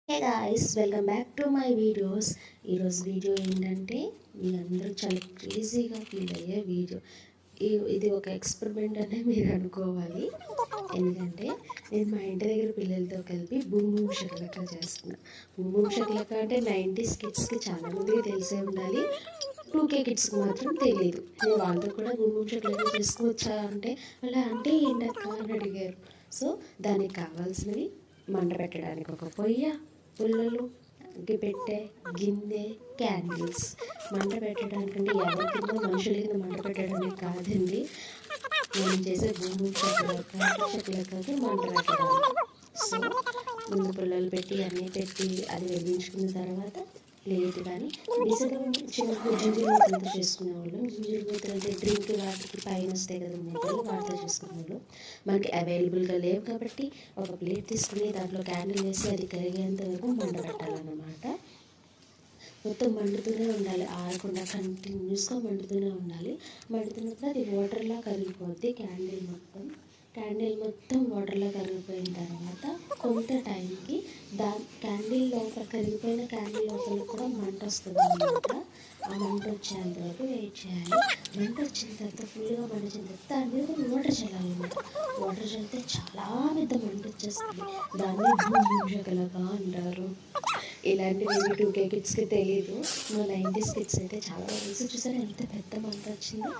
Hey guys, welcome back to my videos. ఈరోజు video ఏంటంటే మీ అందరూ చాలా క్రేజీగా ఫీల్ అయ్యే వీడియో. ఇది ఒక ఎక్స్పెరిమెంట్ అనే మీరు అనుకోవాలి. ఎందుకంటే నేను మా ఇంటి దగ్గర పిల్లలతో కలిపి బూమ్ బూమ్ షకలక చేస్తున్నా. బూమ్ బూమ్ షకలక అంటే 90s కిడ్స్కి చాలామందికి తెలిసే ఉండాలి. 2K కిడ్స్కి మాత్రం తెలియదు. నేను వాళ్ళతో కూడా బూమ్ బూమ్ షకలక చేసుకోవచ్చా అంటే వాళ్ళ అంటే ఏంటక్క అని అడిగారు. సో దానికి కావాల్సినవి మంట పెట్టడానికి ఒక పొయ్య, పుల్లలు, పెట్టే గిన్నె, క్యాండిల్స్. మంట పెట్టడానికంటే ఎవరి కింద మనుషుల కింద మంట పెట్టడానికి కాదండి, నేను చేసే భూమి చెట్లకి మంట పెట్టడానికి. సో ముందు పుల్లలు పెట్టి అన్నీ పెట్టి అది వెలిగించుకున్న తర్వాత ప్లేట్ కానీ బేసిక్గా చిన్నప్పుడు జింజర్ మూతలతో చేసుకునేవాళ్ళం. జింజర్ మూతలు అంటే డ్రింక్ వాటికి పైన వస్తాయి కదా మూతలు, వాటితో చేసుకునేవాళ్ళం. మనకి అవైలబుల్గా లేవు కాబట్టి ఒక ప్లేట్ తీసుకుని దాంట్లో క్యాండిల్ వేసి అది కరిగేంత వరకు మంట పెట్టాలన్నమాట. మొత్తం మండుతూనే ఉండాలి, ఆరకుండా కంటిన్యూస్గా మండుతూనే ఉండాలి. మండుతున్నప్పుడు అది వాటర్లా కరిగిపోద్ది. క్యాండిల్ మొత్తం వాటర్లో కరిగిపోయిన తర్వాత కొంత టైంకి క్యాండిల్ లోపల కరిగిపోయిన క్యాండిల్ లోపల కూడా మంట వస్తుంది అన్నమాట. ఆ మంట వచ్చేంత వరకు వెయిట్ చేయాలి. మంట వచ్చిన తర్వాత ఫుల్గా మంట వచ్చిన తర్వాత దాని మీద వాటర్ చల్లాలన్నమాట. వాటర్ చల్లితే చాలా పెద్ద మంట వచ్చేస్తుంది. దాన్ని భూమి షకలకా అంటారు. ఇలాంటివి 2K కిడ్స్కి తెలియదు. మా 90s కిడ్స్ అయితే చాలా తెలుసు. చూసారా ఎంత పెద్ద మంట వచ్చిందో.